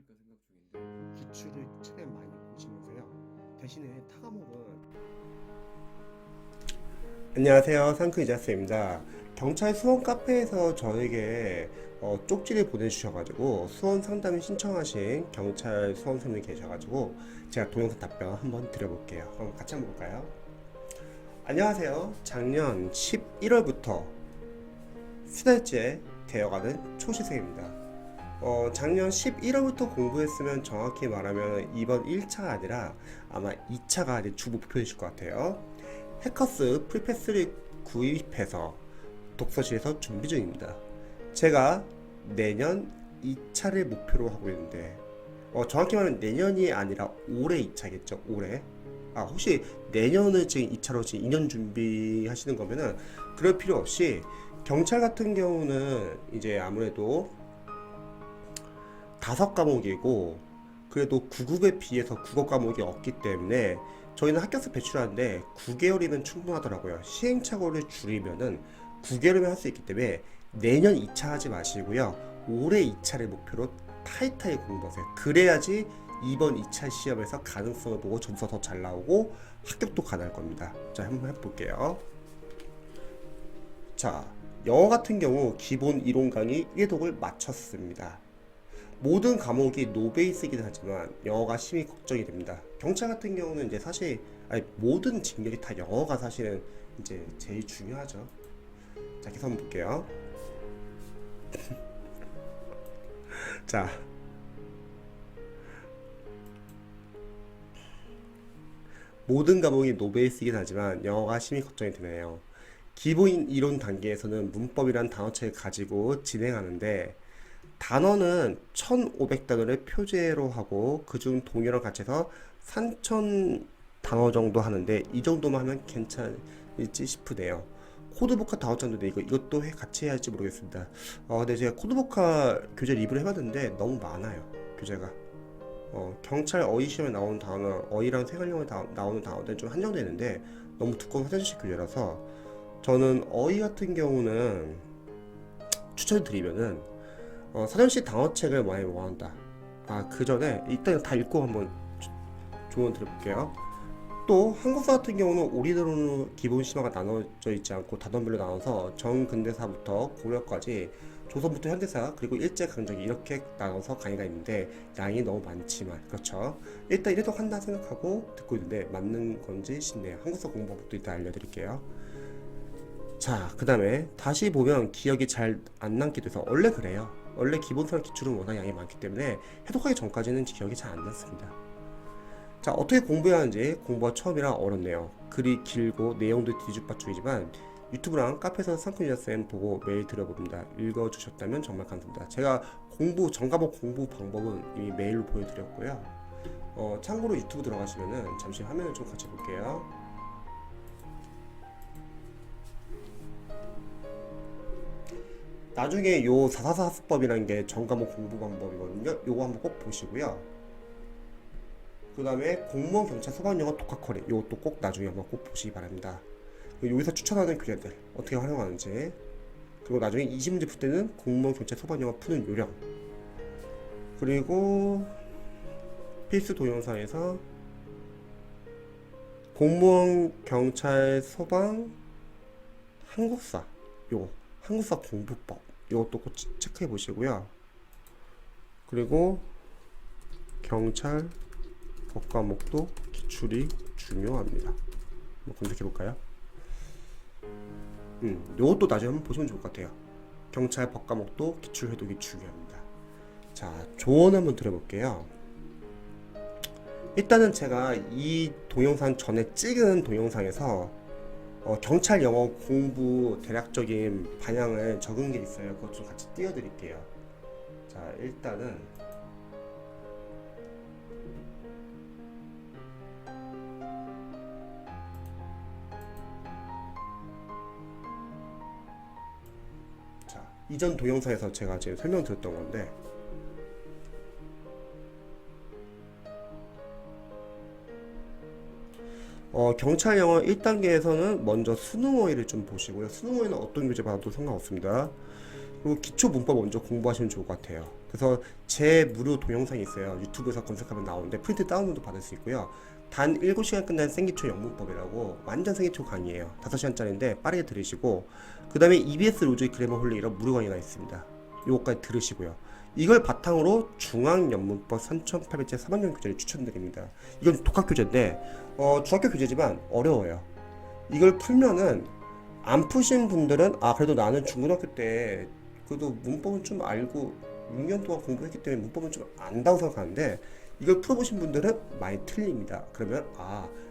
해드릴까 생각 중인데 기출을 최대한 많이 보시면서요. 대신에 타과목은 안녕하세요, 상크 이자스입니다. 경찰 수원 카페에서 저에게 쪽지를 보내주셔가지고 수원 상담 신청하신 경찰 수원생분이 계셔가지고 제가 동영상 답변 한번 드려볼게요. 그럼 같이 한번 볼까요? 안녕하세요. 작년 11월부터 3달째 되어가는 초시생입니다. 작년 11월부터 공부했으면 정확히 말하면 이번 1차가 아니라 아마 2차가 이제 주 목표이실 것 같아요. 해커스 프리패스를 구입해서 독서실에서 준비 중입니다. 제가 내년 2차를 목표로 하고 있는데 정확히 말하면 내년이 아니라 올해 2차겠죠. 올해. 혹시 내년을 지금 2차로 지금 2년 준비하시는 거면은 그럴 필요 없이 경찰 같은 경우는 이제 아무래도 5과목이고 그래도 9급에 비해서 국어 과목이 없기 때문에 저희는 학교에서 배출하는데 9개월이면 충분하더라고요. 시행착오를 줄이면은 9개월이면 할 수 있기 때문에 내년 2차 하지 마시고요. 올해 2차를 목표로 타이트하게 공부하세요. 그래야지 이번 2차 시험에서 가능성을 보고 점수가 더 잘 나오고 합격도 가능할 겁니다. 자, 한번 해볼게요. 자, 영어 같은 경우 기본 이론 강의 1독을 마쳤습니다. 모든 과목이 노베이스이긴 하지만 영어가 심히 걱정이 됩니다. 경찰 같은 경우는 이제 사실 모든 직렬이 다 영어가 사실은 이제 제일 중요하죠. 자, 계속 한번 볼게요. 자, 모든 과목이 노베이스이긴 하지만 영어가 심히 걱정이 되네요. 기본 이론 단계에서는 문법이란 단어체를 가지고 진행하는데 단어는 1500단어를 표제로 하고 그중 동요랑 같이 해서 3000 단어 정도 하는데 이 정도만 하면 괜찮을지 싶으네요. 코드보카 다운로드인데 이것도 같이 해야 할지 모르겠습니다. 근데 제가 코드보카 교재 리뷰를 해봤는데 너무 많아요. 교재가. 경찰 어휘 시험에 나오는 단어, 어휘랑 생활용어에 나오는 단어들은 좀 한정되는데 너무 두꺼운 사전식 교재라서 저는 어휘 같은 경우는 추천드리면은 사전식 단어책을 많이 모아놓는다. 그 전에 일단 다 읽고 한번 조언 드려볼게요. 또 한국사 같은 경우는 오리더로 기본 심화가 나눠져 있지 않고 단원별로 나눠서 정근대사부터 고려까지 조선부터 현대사 그리고 일제강점기 이렇게 나눠서 강의가 있는데 양이 너무 많지만 그렇죠. 일단 1독 한다 생각하고 듣고 있는데 맞는 건지 싶네요. 한국사 공부법도 이따 알려드릴게요. 자, 그 다음에 다시 보면 기억이 잘 안 남게 돼서 원래 그래요. 원래 기본서랑 기출은 워낙 양이 많기 때문에 해독하기 전까지는 기억이 잘 안 났습니다. 자, 어떻게 공부해야 하는지 공부가 처음이라 어렵네요. 글이 길고 내용도 뒤죽박죽이지만 유튜브랑 카페에서 상큼이자쌤 보고 메일 드려봅니다. 읽어주셨다면 정말 감사합니다. 제가 전과목 공부 방법은 이미 메일로 보여드렸고요. 참고로 유튜브 들어가시면은 잠시 화면을 좀 같이 볼게요. 나중에 요 444 학습법이라는 게 전과목 공부 방법이거든요. 요거 한번 꼭 보시고요. 그 다음에 공무원 경찰 소방영어 독학커리 요것도 꼭 나중에 한번 꼭 보시기 바랍니다. 여기서 추천하는 교재들 어떻게 활용하는지, 그리고 나중에 20문제 풀 때는 공무원 경찰 소방영어 푸는 요령, 그리고 필수 동영상에서 공무원 경찰 소방 한국사 요거 한국사 공부법 이것도 꼭 체크해 보시고요. 그리고 경찰 법과목도 기출이 중요합니다. 한번 검색해 볼까요? 이것도 나중에 한번 보시면 좋을 것 같아요. 경찰 법과목도 기출 해독이 중요합니다. 자, 조언 한번 드려볼게요. 일단은 제가 이 동영상 전에 찍은 동영상에서 경찰 영어 공부 대략적인 방향을 적은 게 있어요. 그것 좀 같이 띄워드릴게요. 자, 일단은 이전 동영상에서 제가 지금 설명드렸던 건데 경찰 영어 1단계에서는 먼저 수능 어휘를 좀 보시고요. 수능 어휘는 어떤 교재 봐도 상관없습니다. 그리고 기초 문법 먼저 공부하시면 좋을 것 같아요. 그래서 제 무료 동영상이 있어요. 유튜브에서 검색하면 나오는데 프린트 다운로드 받을 수 있고요. 단 7시간 끝난 생기초 영문법이라고 완전 생기초 강의예요. 5시간짜리인데 빠르게 들으시고, 그 다음에 EBS 로즈의 그래머 홀리 이런 무료 강의가 있습니다. 요거까지 들으시고요. 이걸 바탕으로 중앙연문법 3800제 3학년 교재를 추천드립니다. 이건 독학 교재인데 중학교 교재지만 어려워요. 이걸 풀면은 안 푸신 분들은 그래도 나는 중고등학교 때 그래도 문법은 좀 알고 6년 동안 공부했기 때문에 문법은 좀 안다고 생각하는데, 이걸 풀어보신 분들은 많이 틀립니다. 그러면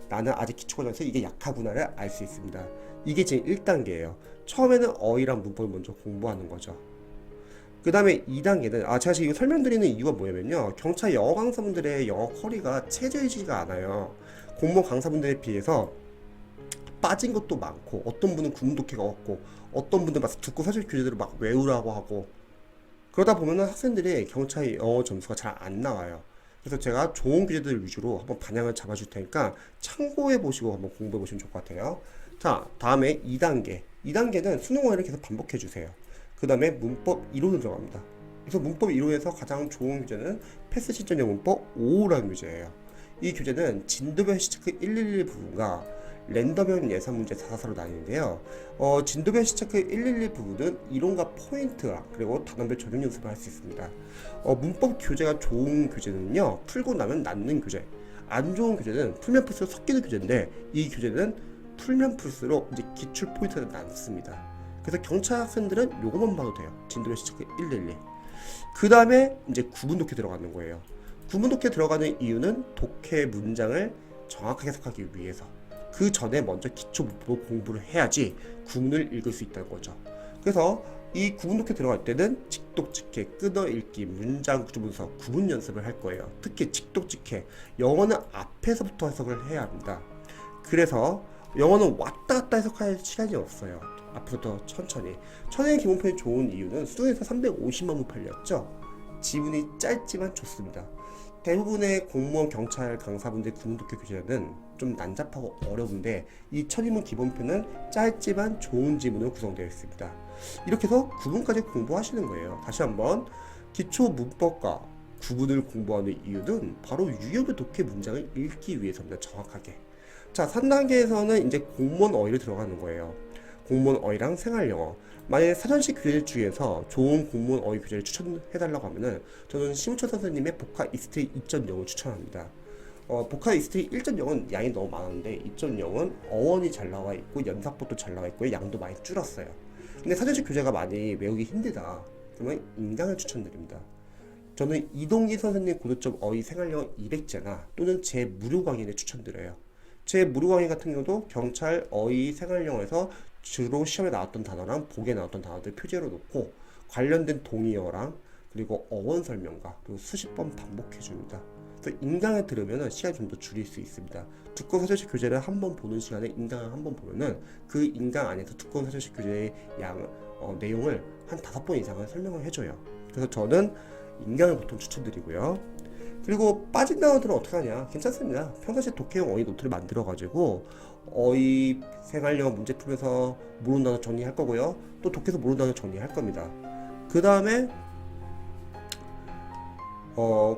나는 아직 기초과정에서 이게 약하구나를 알 수 있습니다. 이게 제 1단계예요. 처음에는 어휘랑 문법을 먼저 공부하는 거죠. 그 다음에 2단계는 제가 지금 이거 설명드리는 이유가 뭐냐면요, 경찰 영어 강사분들의 영어 커리가 최저이지가 않아요. 공무원 강사분들에 비해서 빠진 것도 많고, 어떤 분은 구문독해가 없고, 어떤 분들 막 듣고 사실 교재들을 막 외우라고 하고, 그러다 보면은 학생들이 경찰 영어 점수가 잘 안 나와요. 그래서 제가 좋은 교재들 위주로 한번 방향을 잡아줄 테니까 참고해 보시고 한번 공부해 보시면 좋을 것 같아요. 자, 다음에 2단계. 2단계는 수능 어휘를 계속 반복해 주세요. 그 다음에 문법 이론을 들어갑니다. 그래서 문법 이론에서 가장 좋은 교재는 패스 실전 영문법 5라는 교재예요. 이 교재는 진도별 시체크 111 부분과 랜덤형 예산 문제 444로 나뉘는데요. 진도별 시체크 111 부분은 이론과 포인트와 그리고 단원별 적용 연습을 할 수 있습니다. 문법 교재가 좋은 교재는요, 풀고 나면 낫는 교재. 안 좋은 교재는 풀면 풀수록 섞이는 교재인데, 이 교재는 풀면 풀수록 이제 기출 포인트가 남습니다. 그래서 경찰 학생들은 요것만 봐도 돼요. 진도별 시체크 111. 그 다음에 이제 구문 독해 들어가는 거예요. 구문 독해 들어가는 이유는 독해 문장을 정확하게 해석하기 위해서. 그 전에 먼저 기초 문법을 공부를 해야지 구문을 읽을 수 있다는 거죠. 그래서 이 구문 독해 들어갈 때는 직독직해, 끊어읽기, 문장 구조 분석, 구문 연습을 할 거예요. 특히 직독직해, 영어는 앞에서부터 해석을 해야 합니다. 그래서 영어는 왔다 갔다 해석할 시간이 없어요. 앞으로부터 천천히. 천연의 기본편이 좋은 이유는 수능에서 350만 문 팔렸죠. 지문이 짧지만 좋습니다. 대부분의 공무원, 경찰 강사분들 구문독해 교재는 좀 난잡하고 어려운데, 이 천인문 기본편은 짧지만 좋은 지문으로 구성되어 있습니다. 이렇게 해서 구문까지 공부하시는 거예요. 다시 한번, 기초 문법과 구문을 공부하는 이유는 바로 유형의 독해 문장을 읽기 위해서입니다. 정확하게. 자, 3단계에서는 이제 공무원 어휘를 들어가는 거예요. 공무원 어휘랑 생활영어. 만약에 사전식 교재 중에서 좋은 공무원 어휘 교재를 추천해달라고 하면은 저는 심우철 선생님의 복화 이스트리 2.0을 추천합니다. 복화 이스트리 1.0은 양이 너무 많았는데 2.0은 어원이 잘 나와 있고 연사법도 잘 나와 있고 양도 많이 줄었어요. 근데 사전식 교재가 많이 외우기 힘들다 그러면 인강을 추천드립니다. 저는 이동기 선생님 고도점 어휘 생활영어 200제나 또는 제 무료 강의를 추천드려요. 제 무료 강의 같은 경우도 경찰 어휘 생활영어에서 주로 시험에 나왔던 단어랑 보기에 나왔던 단어들 표제로 놓고 관련된 동의어랑 그리고 어원 설명과 그리고 수십 번 반복해 줍니다. 그래서 인강을 들으면 시간이 좀 더 줄일 수 있습니다. 두꺼운 사전식 교재를 한 번 보는 시간에 인강을 한 번 보면은 그 인강 안에서 두꺼운 사전식 교재의 내용을 한 5번 이상을 설명을 해줘요. 그래서 저는 인강을 보통 추천드리고요. 그리고 빠진 단어들은 어떻게 하냐? 괜찮습니다. 평상시 독해용 어휘 노트를 만들어가지고 어휘 생활영어 문제 풀면서 모르는 단어 정리할 거고요. 또 독해서 모르는 단어 정리할 겁니다. 그 다음에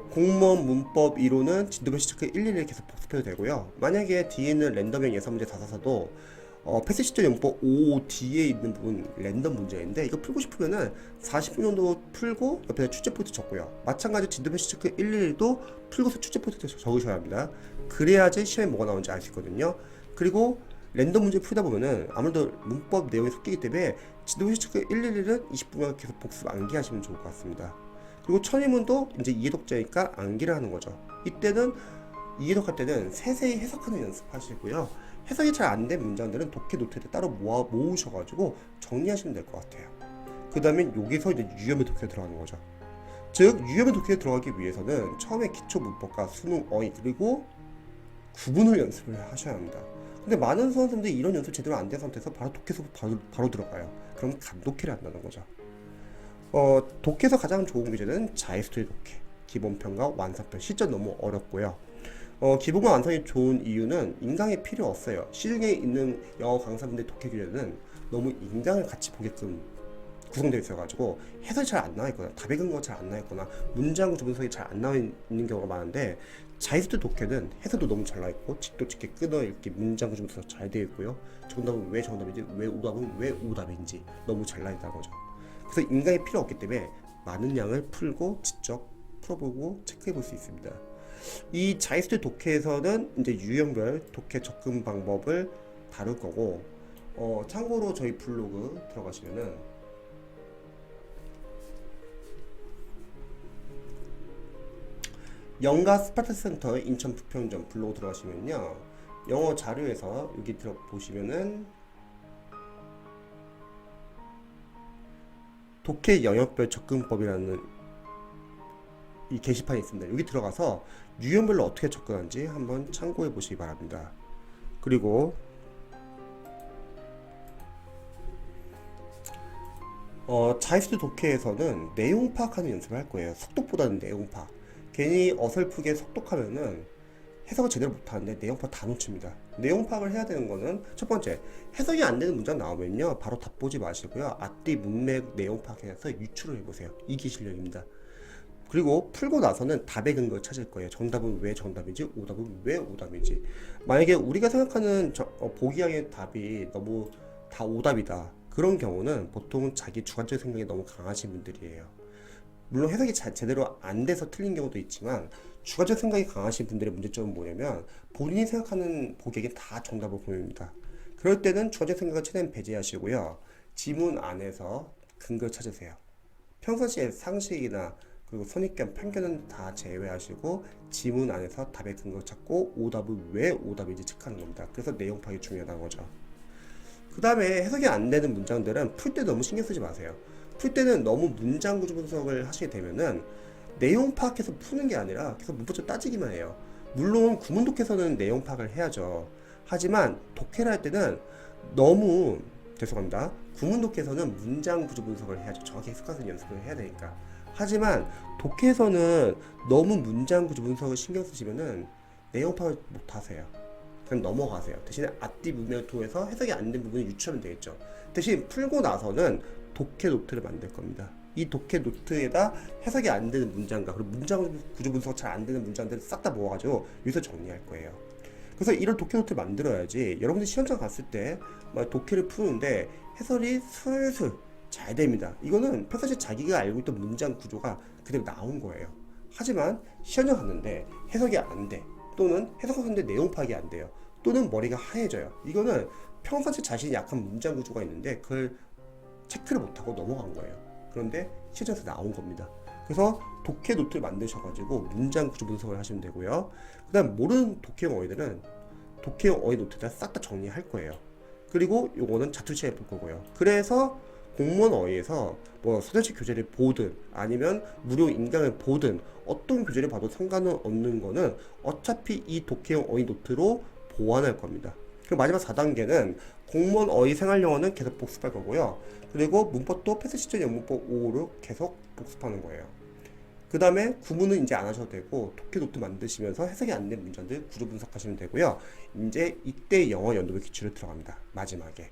공무원 문법 이론은 진도별 시체크 111 계속 복습해도 되고요. 만약에 뒤에 있는 랜덤형 예산 문제 444도 패스 시점 영법 5 뒤에 있는 부분 랜덤 문제인데, 이거 풀고 싶으면은 40분 정도 풀고 옆에 출제 포인트 적고요. 마찬가지로 진도별 시체크 111도 풀고서 출제 포인트 적으셔야 합니다. 그래야지 시험에 뭐가 나오는지 알 수 있거든요. 그리고 랜덤 문제 풀다 보면은 아무래도 문법 내용이 섞이기 때문에 진도별 시체크 111은 20분간 계속 복습 암기하시면 좋을 것 같습니다. 그리고 천인문도 이제 이해독자니까 암기를 하는 거죠. 이때는 이해독할 때는 세세히 해석하는 연습하시고요. 해석이 잘 안 된 문장들은 독해 노트에 따로 모으셔가지고 정리하시면 될 것 같아요. 그 다음에 여기서 이제 유형의 독해에 들어가는 거죠. 즉 유형의 독해에 들어가기 위해서는 처음에 기초 문법과 수능 어휘 그리고 구문을 연습을 하셔야 합니다. 근데 많은 수험생들이 이런 연습 제대로 안 된 상태에서 바로 독해서 바로 들어가요. 그럼 간독해를 한다는 거죠. 독해에서 가장 좋은 교재는 자이스토리 독해, 기본편과 완성편, 실전 너무 어렵고요. 기본과 완성이 좋은 이유는 인강이 필요 없어요. 시중에 있는 영어 강사분들 독해 교재는 너무 인강을 같이 보게끔 구성되어 있어가지고 해석이 잘 안 나와 있거나 답의 근거가 잘 안 나와 있거나 문장 구조 분석이 잘 안 나와 있는 경우가 많은데, 자이스트 독해는 해석도 너무 잘 나와 있고 직도 직게 끊어 읽기 문장 구조 분석 잘 되어 있고요. 정답은 왜 정답인지, 왜 오답은 왜 오답인지 너무 잘 나와 있다는 거죠. 그래서 인강이 필요 없기 때문에 많은 양을 풀고 직접 풀어보고 체크해 볼 수 있습니다. 이 자이스트 독해에서는 이제 유형별 독해 접근 방법을 다룰 거고, 참고로 저희 블로그 들어가시면은 영가 스파르타 센터 인천 부평점 블로그 들어가시면요, 영어 자료에서 여기 들어 보시면은 독해 영역별 접근법이라는 이 게시판이 있습니다. 여기 들어가서 유형별로 어떻게 접근하는지 한번 참고해 보시기 바랍니다. 그리고 자이스트 독해에서는 내용 파악하는 연습을 할 거예요. 속독보다는 내용 파악. 괜히 어설프게 속독하면은 해석을 제대로 못하는데 내용 파악 다 놓칩니다. 내용 파악을 해야 되는 거는 첫 번째, 해석이 안 되는 문장 나오면요 바로 답 보지 마시고요, 앞뒤 문맥 내용 파악해서 유추를 해보세요. 이게 실력입니다. 그리고 풀고 나서는 답의 근거를 찾을 거예요. 정답은 왜 정답인지, 오답은 왜 오답인지. 만약에 우리가 생각하는 보기형의 답이 너무 다 오답이다, 그런 경우는 보통은 자기 주관적 생각이 너무 강하신 분들이에요. 물론 해석이 제대로 안 돼서 틀린 경우도 있지만, 주관적 생각이 강하신 분들의 문제점은 뭐냐면 본인이 생각하는 보기에게 다 정답을 보입니다. 그럴 때는 주관적 생각을 최대한 배제하시고요, 지문 안에서 근거를 찾으세요. 평상시에 상식이나 그리고 선입견, 편견은 다 제외하시고 지문 안에서 답의 근거 찾고 오답은 왜 오답인지 체크하는 겁니다. 그래서 내용 파악이 중요하다는 거죠. 그 다음에 해석이 안 되는 문장들은 풀 때 너무 신경 쓰지 마세요. 풀 때는 너무 문장 구조 분석을 하시게 되면은 내용 파악해서 푸는 게 아니라 계속 문법적 따지기만 해요. 물론 구문 독해서는 내용 파악을 해야죠. 하지만 독해를 할 때는 너무, 죄송합니다, 구문 독해서는 문장 구조 분석을 해야죠. 정확히 해석하는 연습을 해야 되니까. 하지만 독해에서는 너무 문장 구조 분석을 신경 쓰시면은 내용 파악을 못 하세요. 그냥 넘어가세요. 대신에 앞뒤 문맥을 통해서 해석이 안 된 부분을 유추하면 되겠죠. 대신 풀고 나서는 독해 노트를 만들 겁니다. 이 독해 노트에다 해석이 안 되는 문장과 그리고 문장 구조 분석 잘 안 되는 문장들을 싹 다 모아가지고 여기서 정리할 거예요. 그래서 이런 독해 노트를 만들어야지 여러분들 시험장 갔을 때 독해를 푸는데 해설이 술술 잘 됩니다. 이거는 평상시 자기가 알고 있던 문장 구조가 그대로 나온 거예요. 하지만 시험장 갔는데 해석이 안 돼, 또는 해석하는데 내용 파악이 안 돼요, 또는 머리가 하얘져요. 이거는 평상시 자신이 약한 문장 구조가 있는데 그걸 체크를 못하고 넘어간 거예요. 그런데 시험장에서 나온 겁니다. 그래서 독해 노트를 만드셔가지고 문장 구조 분석을 하시면 되고요. 그 다음 모르는 독해형 어휘들은 독해형 어휘 노트에다 싹 다 정리할 거예요. 그리고 요거는 자투시해 볼 거고요. 그래서 공무원 어휘에서 뭐 서술식 교재를 보든 아니면 무료 인강을 보든 어떤 교재를 봐도 상관은 없는 거는 어차피 이 독해형 어휘 노트로 보완할 겁니다. 그리고 마지막 4단계는 공무원 어휘 생활영어는 계속 복습할 거고요. 그리고 문법도 패스 시점 영문법 5를 계속 복습하는 거예요. 그 다음에 구문은 이제 안 하셔도 되고 독해 노트 만드시면서 해석이 안 된 문장들 구조 분석하시면 되고요. 이제 이때 영어 연도별 기출을 들어갑니다. 마지막에.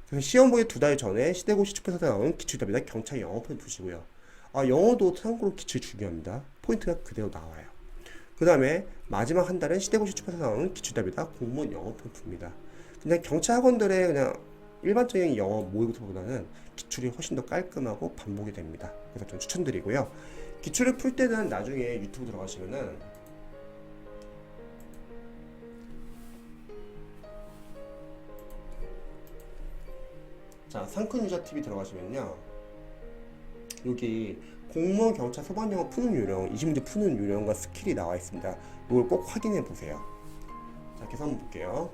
그래서 시험 보기 2달 전에 시대고 시축에서 나오는 기출답이나 경찰 영어편 보시고요. 영어도 참고로 기출 중요합니다. 포인트가 그대로 나와요. 그 다음에 마지막 한 달은 시대고 시축에서 나오는 기출답이나 공무원 영어편 풉니다. 그냥 경찰 학원들의 그냥 일반적인 영어 모의고사보다는 기출이 훨씬 더 깔끔하고 반복이 됩니다. 그래서 좀 추천드리고요. 기출을 풀 때는 나중에 유튜브 들어가시면은 자, 상큰 유자 TV 들어가시면요, 여기 공무원 경찰 소방영어 푸는 요령, 20문제 푸는 요령과 스킬이 나와 있습니다. 이걸 꼭 확인해 보세요. 자, 계산 볼게요.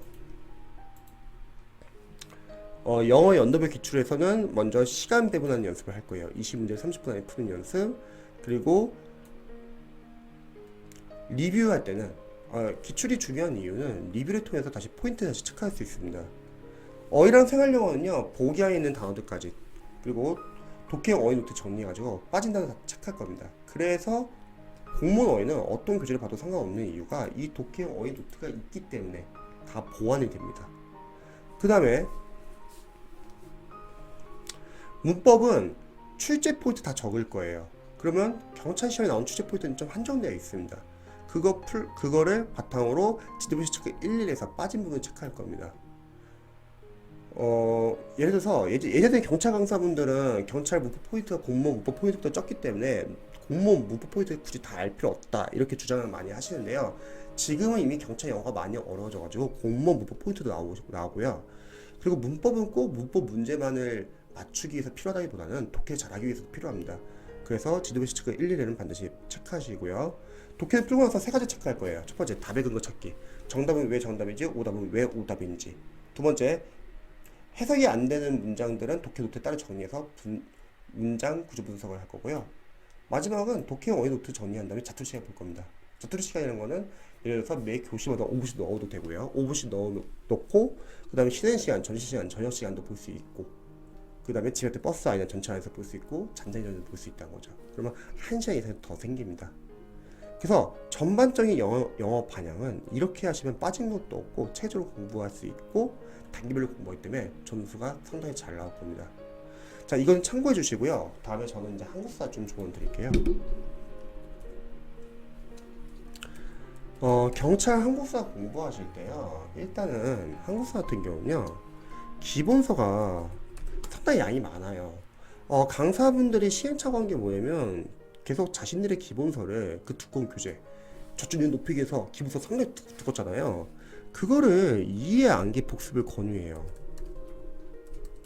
영어 연도별 기출에서는 먼저 시간 배분하는 연습을 할 거예요. 20문제 30분 안에 푸는 연습. 그리고 리뷰할 때는 기출이 중요한 이유는 리뷰를 통해서 다시 포인트 다시 체크할 수 있습니다. 어휘랑 생활영어는요, 보기 안에 있는 단어들까지, 그리고 독해형 어휘 노트 정리해가지고 빠진 단어 다 체크할 겁니다. 그래서 공무원 어휘는 어떤 교재를 봐도 상관없는 이유가 이 독해형 어휘 노트가 있기 때문에 다 보완이 됩니다. 그 다음에 문법은 출제 포인트 다 적을 거예요. 그러면 경찰 시험에 나온 출제 포인트는 좀 한정되어 있습니다. 그거를 바탕으로 GWC 체크 11에서 빠진 부분 체크할 겁니다. 예를 들어서 예전에 경찰 강사분들은 경찰 문법 포인트가 공무원 문법 포인트보다 적기 때문에 공무원 문법 포인트 굳이 다 알 필요 없다 이렇게 주장을 많이 하시는데요. 지금은 이미 경찰 영어가 많이 어려워져가지고 공무원 문법 포인트도 나오고요. 그리고 문법은 꼭 문법 문제만을 맞추기 위해서 필요하다기보다는 독해 잘하기 위해서 필요합니다. 그래서 GWC 체크 1, 2에는 반드시 체크하시고요. 독해를 풀고 나서 세 가지 체크할 거예요. 첫 번째, 답의 근거 찾기. 정답은 왜 정답인지, 오답은 왜 오답인지. 두 번째, 해석이 안 되는 문장들은 독해 노트에 따로 정리해서 문장 구조 분석을 할 거고요. 마지막은 독해 어휘 노트 정리한 다음에 자투리 시간 볼 겁니다. 자투리 시간이라는 거는 예를 들어서 매 교시마다 5분씩 넣어도 되고요. 5분씩 넣고 그 다음에 쉬는 시간, 점심시간, 저녁시간도 볼 수 있고 그 다음에 집에 때 버스 아니면 전철 안에서 볼 수 있고 잠자기 전에도 볼 수 있다는 거죠. 그러면 1시간 이상 더 생깁니다. 그래서 전반적인 영어 반영은 이렇게 하시면 빠진 것도 없고 체계적으로 공부할 수 있고 단계별로 공부하기 때문에 점수가 상당히 잘 나올 겁니다. 자, 이건 참고해 주시고요. 다음에 저는 이제 한국사 좀 조언 드릴게요. 경찰 한국사 공부하실 때요. 일단은 한국사 같은 경우는요. 기본서가 상당히 양이 많아요. 강사분들이 시행착오한 게 뭐냐면 계속 자신들의 기본서를 그 두꺼운 교재 저점을 높이기 위해서 기본서 상당히 두껍잖아요. 그거를 이해 암기 복습을 권유해요.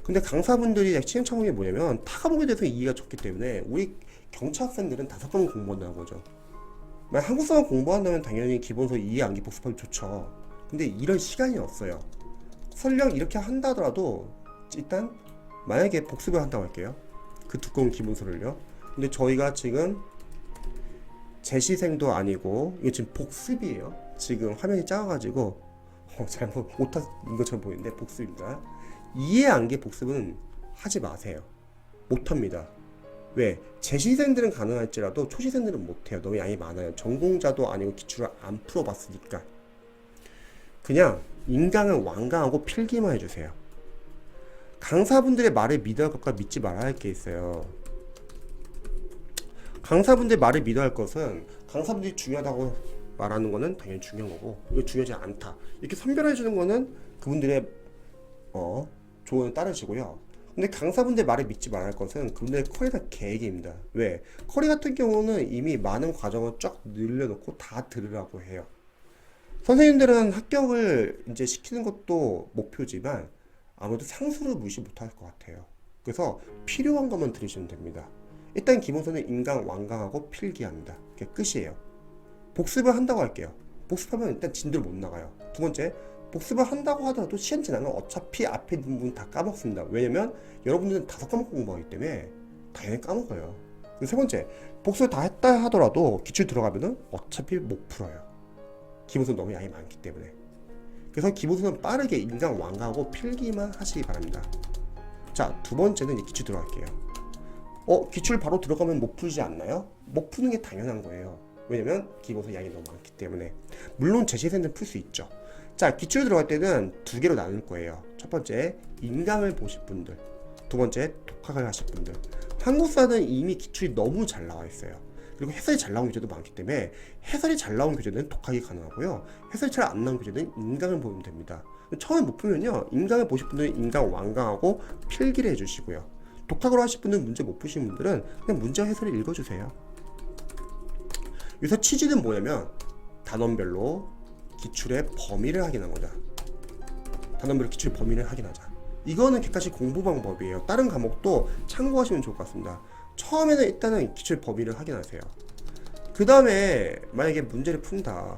근데 강사분들이 시행착오한 게 뭐냐면 타과목에 대해서 이해가 적기 때문에 우리 경찰 학생들은 5과목 공부한다는 거죠. 만약 한국사만 공부한다면 당연히 기본서 이해 암기 복습하기 좋죠. 근데 이런 시간이 없어요. 설령 이렇게 한다 하더라도 일단 만약에 복습을 한다고 할게요. 그 두꺼운 기본서를요. 근데 저희가 지금 재시생도 아니고 이게 지금 복습이에요. 지금 화면이 작아가지고 잘못 못한 것처럼 보이는데 복습입니다. 이해 암기 복습은 하지 마세요. 못합니다. 왜? 재시생들은 가능할지라도 초시생들은 못해요. 너무 양이 많아요. 전공자도 아니고 기출을 안 풀어봤으니까. 그냥 인강은 완강하고 필기만 해주세요. 강사분들의 말을 믿어야 할 것과 믿지 말아야 할 게 있어요. 강사분들의 말을 믿어야 할 것은 강사분들이 중요하다고 말하는 거는 당연히 중요한 거고 이거 중요하지 않다 이렇게 선별해 주는 거는 그분들의 조언을 따르시고요. 근데 강사분들 말을 믿지 말아야 할 것은 그분들의 커리어 계획입니다. 왜? 커리 같은 경우는 이미 많은 과정을 쫙 늘려놓고 다 들으라고 해요. 선생님들은 합격을 이제 시키는 것도 목표지만 아무래도 상수를 무시 못할 것 같아요. 그래서 필요한 것만 들으시면 됩니다. 일단 기본서는 인강 완강하고 필기합니다. 그게 끝이에요. 복습을 한다고 할게요. 복습하면 일단 진도를 못 나가요. 두 번째, 복습을 한다고 하더라도 시간 지나면 어차피 앞에 있는 부분 다 까먹습니다. 왜냐면 여러분들은 5과목 공부하기 때문에 당연히 까먹어요. 그리고 세 번째, 복습을 다 했다 하더라도 기출 들어가면은 어차피 못 풀어요. 기본서 너무 양이 많기 때문에. 그래서 기본서는 빠르게 인강 완강하고 필기만 하시기 바랍니다. 자, 두 번째는 이제 기출 들어갈게요. 기출 바로 들어가면 못 풀지 않나요? 못 푸는 게 당연한 거예요. 왜냐면 기본서 양이 너무 많기 때문에. 물론 제시생들은 풀 수 있죠. 자, 기출 들어갈 때는 두 개로 나눌 거예요. 첫 번째, 인강을 보실 분들. 두 번째, 독학을 하실 분들. 한국사는 이미 기출이 너무 잘 나와 있어요. 그리고 해설이 잘 나온 교재도 많기 때문에 해설이 잘 나온 교재는 독학이 가능하고요. 해설이 잘 안 나온 교재는 인강을 보면 됩니다. 처음에 못 풀면요. 인강을 보실 분들은 인강 완강하고 필기를 해주시고요. 독학으로 하실 분들은 문제 못 푸신 분들은 그냥 문제와 해설을 읽어주세요. 여기서 취지는 뭐냐면 단원별로 기출의 범위를 확인한 거다. 단원별로 기출 범위를 확인하자. 이거는 객관식 공부 방법이에요. 다른 과목도 참고하시면 좋을 것 같습니다. 처음에는 일단은 기출 범위를 확인하세요. 그 다음에 만약에 문제를 푼다.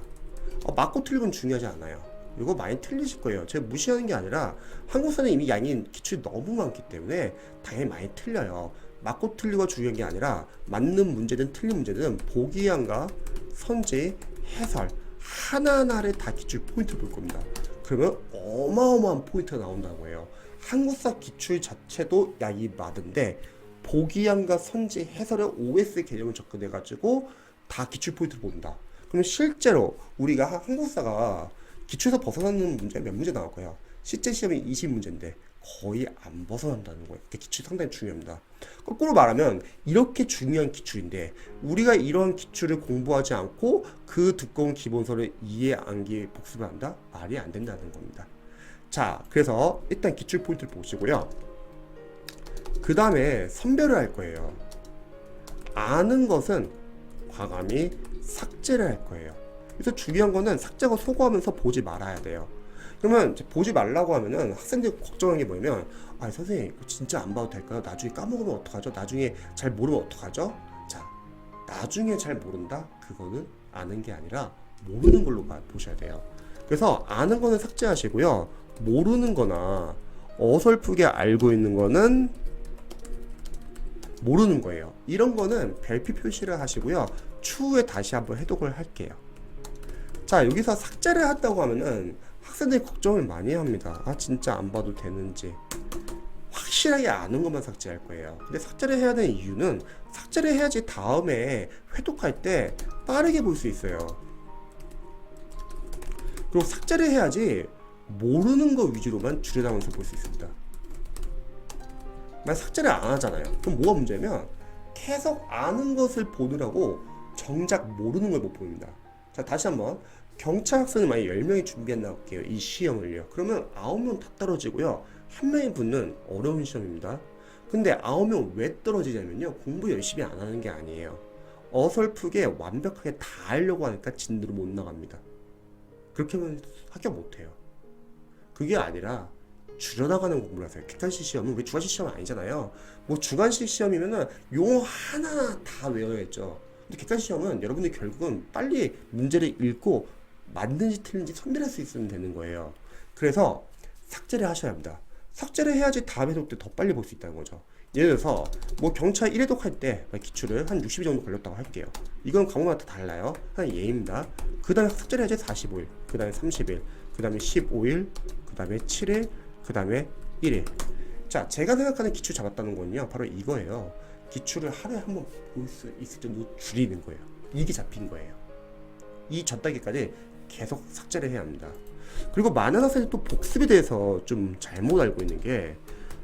맞고 틀린 건 중요하지 않아요. 이거 많이 틀리실 거예요. 제가 무시하는 게 아니라 한국사는 이미 양이 기출이 너무 많기 때문에 당연히 많이 틀려요. 맞고 틀리고 중요한 게 아니라 맞는 문제든 틀린 문제든 보기양과 선지, 해설 하나하나를 다 기출 포인트 볼 겁니다. 그러면 어마어마한 포인트가 나온다고 해요. 한국사 기출 자체도 양이 많은데 보기양과 선지, 해설의 OS 개념을 접근해가지고 다 기출 포인트를 본다. 그럼 실제로 우리가 한국사가 기출에서 벗어나는 문제 몇 문제 나올 거예요. 실제 시험이 20문제인데 거의 안 벗어난다는 거예요. 그 기출이 상당히 중요합니다. 거꾸로 말하면 이렇게 중요한 기출인데 우리가 이런 기출을 공부하지 않고 그 두꺼운 기본서를 이해 암기 복습을 한다? 말이 안 된다는 겁니다. 자, 그래서 일단 기출 포인트를 보시고요. 그 다음에 선별을 할 거예요. 아는 것은 과감히 삭제를 할 거예요. 그래서 중요한 거는 삭제하고 소거하면서 보지 말아야 돼요. 그러면 보지 말라고 하면은 학생들이 걱정하는 게 뭐냐면, 아, 선생님 이거 진짜 안 봐도 될까요? 나중에 까먹으면 어떡하죠? 나중에 잘 모르면 어떡하죠? 자, 나중에 잘 모른다? 그거는 아는 게 아니라 모르는 걸로 보셔야 돼요. 그래서 아는 거는 삭제하시고요. 모르는 거나 어설프게 알고 있는 거는 모르는 거예요. 이런 거는 별표 표시를 하시고요. 추후에 다시 한번 해독을 할게요. 자, 여기서 삭제를 한다고 하면은 학생들이 걱정을 많이 합니다. 아, 진짜 안 봐도 되는지. 확실하게 아는 것만 삭제할 거예요. 근데 삭제를 해야 되는 이유는 삭제를 해야지 다음에 회독할 때 빠르게 볼 수 있어요. 그리고 삭제를 해야지 모르는 거 위주로만 줄여나가면서 볼 수 있습니다. 만약 삭제를 안 하잖아요. 그럼 뭐가 문제냐면 계속 아는 것을 보느라고 정작 모르는 걸 못 보입니다. 자, 다시 한번 경찰 학생을 만약 10명이 준비한다고 할게요. 이 시험을요. 그러면 9명 다 떨어지고요. 한 명이 붙는 어려운 시험입니다. 근데 9명 왜 떨어지냐면요. 공부 열심히 안 하는 게 아니에요. 어설프게 완벽하게 다 하려고 하니까 진도로 못 나갑니다. 그렇게 하면 합격 못 해요. 그게 아니라 줄여나가는 공부를 하세요. 객관식 시험은 우리 주관식 시험 아니잖아요. 뭐 주관식 시험이면은 용어 하나하나 다 외워야죠. 근데 객관식 시험은 여러분들이 결국은 빨리 문제를 읽고 맞는지 틀린지 선별할 수 있으면 되는 거예요. 그래서 삭제를 하셔야 합니다. 삭제를 해야지 다음 해독 때 더 빨리 볼 수 있다는 거죠. 예를 들어서 뭐 경찰 1회독 할 때 기출을 한 60일 정도 걸렸다고 할게요. 이건 과목마다 달라요. 한 예입니다. 그 다음에 삭제를 해야지 45일, 그 다음에 30일, 그 다음에 15일, 그 다음에 7일, 그 다음에 1일. 자, 제가 생각하는 기출 잡았다는 건요, 바로 이거예요. 기출을 하루에 한 번 볼 수 있을 정도 줄이는 거예요. 이게 잡힌 거예요. 이 전 단계까지 계속 삭제를 해야 합니다. 그리고 많은 학생들이 또 복습에 대해서 좀 잘못 알고 있는 게,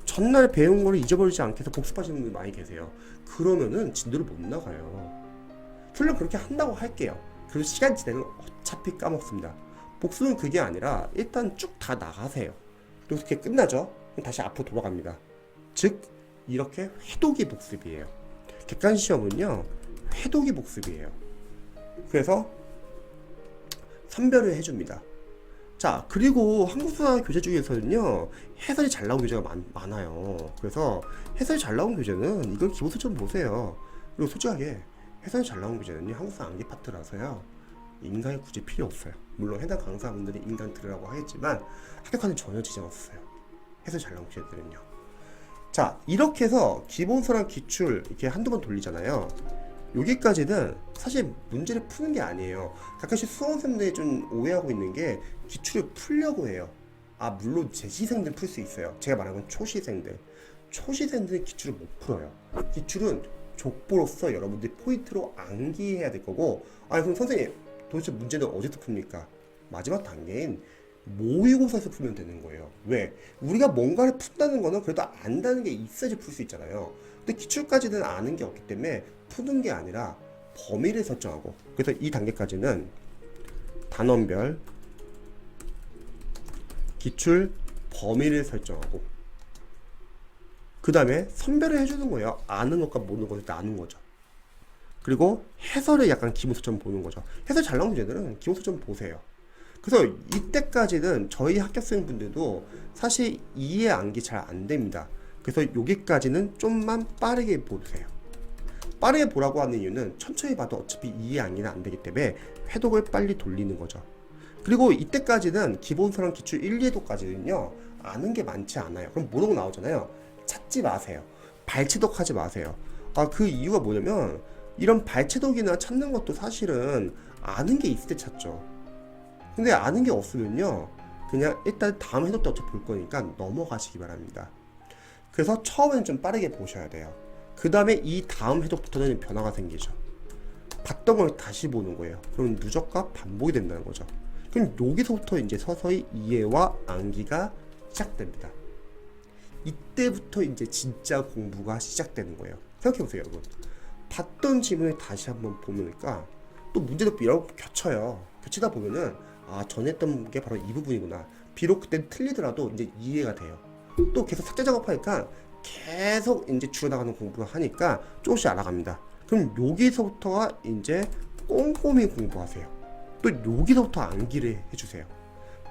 전날 배운 거를 잊어버리지 않게 해서 복습하시는 분들 많이 계세요. 그러면은 진도를 못 나가요. 물론 그렇게 한다고 할게요. 그래서 시간 지나면 어차피 까먹습니다. 복습은 그게 아니라 일단 쭉 다 나가세요. 그리고 그렇게 끝나죠? 그럼 다시 앞으로 돌아갑니다. 즉 이렇게 회독이 복습이에요. 객관 시험은요, 회독이 복습이에요. 그래서 선별을 해줍니다. 자, 그리고 한국사 교재 중에서는요, 해설이 잘 나온 교재가 많아요. 그래서 해설이 잘 나온 교재는 이걸 기본서 좀 보세요. 그리고 솔직하게 해설이 잘 나온 교재는요, 한국사 암기 파트라서요, 인강이 굳이 필요 없어요. 물론 해당 강사분들이 인강 들으라고 하겠지만 합격하는 전혀 지장 없어요. 해설 잘 나온 교재들은요. 자, 이렇게 해서 기본서랑 기출 이렇게 한두 번 돌리잖아요. 여기까지는 사실 문제를 푸는 게 아니에요. 가끔씩 수험생들이 좀 오해하고 있는 게 기출을 풀려고 해요. 아, 물론 재시생들은 풀 수 있어요. 제가 말한 건 초시생들. 초시생들은 기출을 못 풀어요. 기출은 족보로서 여러분들이 포인트로 암기해야 될 거고, 아니 그럼 선생님 도대체 문제는 어디서 풉니까? 마지막 단계인 모의고사에서 풀면 되는 거예요. 왜? 우리가 뭔가를 푼다는 거는 그래도 안다는 게 있어야지 풀 수 있잖아요. 근데 기출까지는 아는 게 없기 때문에 푸는 게 아니라 범위를 설정하고, 그래서 이 단계까지는 단원별 기출 범위를 설정하고, 그 다음에 선별을 해주는 거예요. 아는 것과 모르는 것을 나눈 거죠. 그리고 해설을 약간 기본서점 보는 거죠. 해설 잘 나온 문제들은 기본서점 보세요. 그래서 이때까지는 저희 합격생분들도 사실 이해 암기 잘 안 됩니다. 그래서 여기까지는 좀만 빠르게 보세요. 빠르게 보라고 하는 이유는 천천히 봐도 어차피 이해 암기는 안 되기 때문에 회독을 빨리 돌리는 거죠. 그리고 이때까지는 기본서랑 기출 1, 2회독까지는요, 아는 게 많지 않아요. 그럼 모르고 나오잖아요. 찾지 마세요. 발치독 하지 마세요. 아, 그 이유가 뭐냐면 이런 발치독이나 찾는 것도 사실은 아는 게 있을 때 찾죠. 근데 아는 게 없으면요, 그냥 일단 다음 해독 때 어차피 볼 거니까 넘어가시기 바랍니다. 그래서 처음에는 좀 빠르게 보셔야 돼요. 그 다음에 이 다음 해독부터는 변화가 생기죠. 봤던 걸 다시 보는 거예요. 그럼 누적과 반복이 된다는 거죠. 그럼 여기서부터 이제 서서히 이해와 암기가 시작됩니다. 이때부터 이제 진짜 공부가 시작되는 거예요. 생각해보세요, 여러분. 봤던 지문을 다시 한번 보니까 또 문제도 여러 번 겹쳐요. 겹치다 보면은 아, 전에 했던 게 바로 이 부분이구나. 비록 그땐 틀리더라도 이제 이해가 돼요. 또 계속 삭제 작업하니까 계속 이제 줄여나가는 공부를 하니까 조금씩 알아갑니다. 그럼 여기서부터가 이제 꼼꼼히 공부하세요. 또 여기서부터 암기를 해주세요.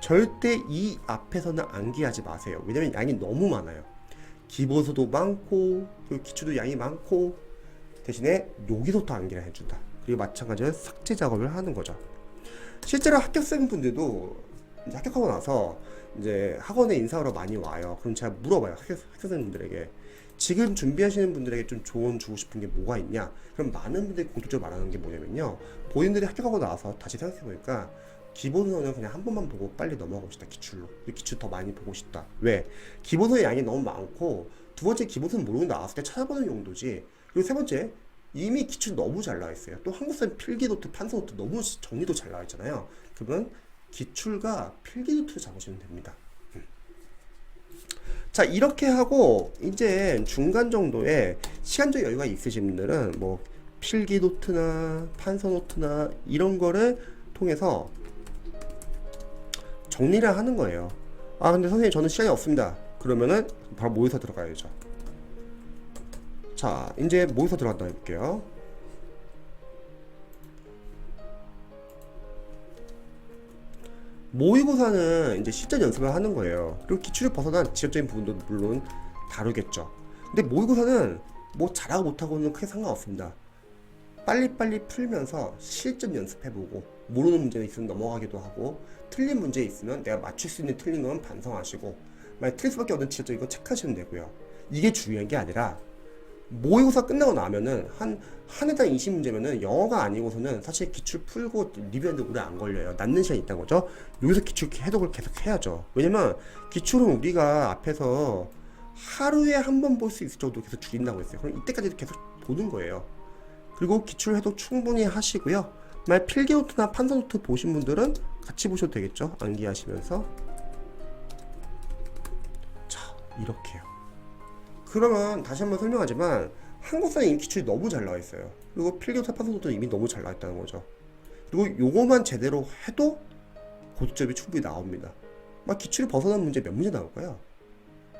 절대 이 앞에서는 암기하지 마세요. 왜냐면 양이 너무 많아요. 기본서도 많고 그리고 기출도 양이 많고 대신에 여기서부터 암기를 해준다. 그리고 마찬가지로 삭제 작업을 하는 거죠. 실제로 합격생분들도 이제 합격하고 나서 이제 학원에 인사하러 많이 와요. 그럼 제가 물어봐요. 학생분들에게 지금 준비하시는 분들에게 좀 조언 주고 싶은 게 뭐가 있냐? 그럼 많은 분들이 공통적으로 말하는 게 뭐냐면요. 본인들이 합격하고 나서 다시 생각해보니까 기본서는 그냥 한 번만 보고 빨리 넘어가고 싶다. 기출로. 기출 더 많이 보고 싶다. 왜? 기본서의 양이 너무 많고 두 번째 기본서는 모르고 나왔을 때 찾아보는 용도지. 그리고 세 번째 이미 기출 너무 잘 나와 있어요. 또 한국사는 필기노트, 판서노트 너무 정리도 잘 나와 있잖아요. 그러면 기출과 필기노트를 잡으시면 됩니다. 자, 이렇게 하고 이제 중간 정도의 시간적 여유가 있으신 분들은 뭐 필기노트나 판서노트나 이런 거를 통해서 정리를 하는 거예요. 아, 근데 선생님 저는 시간이 없습니다. 그러면은 바로 모의고사 들어가야죠. 자, 이제 모의고사 들어간다 해볼게요. 모의고사는 이제 실전 연습을 하는 거예요. 그리고 기출을 벗어난 지적적인 부분도 물론 다루겠죠. 근데 모의고사는 뭐 잘하고 못하고는 크게 상관없습니다. 빨리빨리 풀면서 실전 연습해보고 모르는 문제는 있으면 넘어가기도 하고 틀린 문제 있으면 내가 맞출 수 있는 틀린 건 반성하시고 만약 틀릴 수밖에 없는 지적적인 건 체크하시면 되고요. 이게 중요한 게 아니라 모의고사 끝나고 나면은 한 해당 20문제면은 영어가 아니고서는 사실 기출 풀고 리뷰하는데 오래 안 걸려요. 남는 시간이 있다는 거죠. 여기서 기출 해독을 계속 해야죠. 왜냐면 기출은 우리가 앞에서 하루에 한 번 볼 수 있을 정도 계속 줄인다고 했어요. 그럼 이때까지도 계속 보는 거예요. 그리고 기출 해독 충분히 하시고요. 만약 필기노트나 판서노트 보신 분들은 같이 보셔도 되겠죠. 암기하시면서. 자, 이렇게요. 그러면 다시 한번 설명하지만 한국사는 이미 기출이 너무 잘 나와 있어요. 그리고 필기노트 판서노트는 이미 너무 잘 나와 있다는 거죠. 그리고 요거만 제대로 해도 고득점이 충분히 나옵니다. 막 기출이 벗어난 문제 몇 문제 나올까요?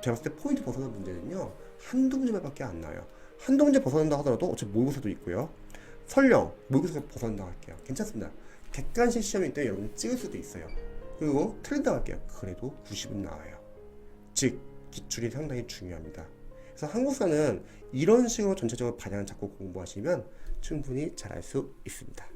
제가 봤을 때 포인트 벗어난 문제는요 한두 문제밖에 안 나와요. 한두 문제 벗어난다 하더라도 어차피 모의고사도 있고요. 설령 모의고사가 벗어난다고 할게요. 괜찮습니다. 객관식 시험일 때 여러분 찍을 수도 있어요. 그리고 틀린다고 할게요. 그래도 90은 나와요. 즉 기출이 상당히 중요합니다. 그래서 한국사는 이런 식으로 전체적으로 방향을 잡고 공부하시면 충분히 잘할 수 있습니다.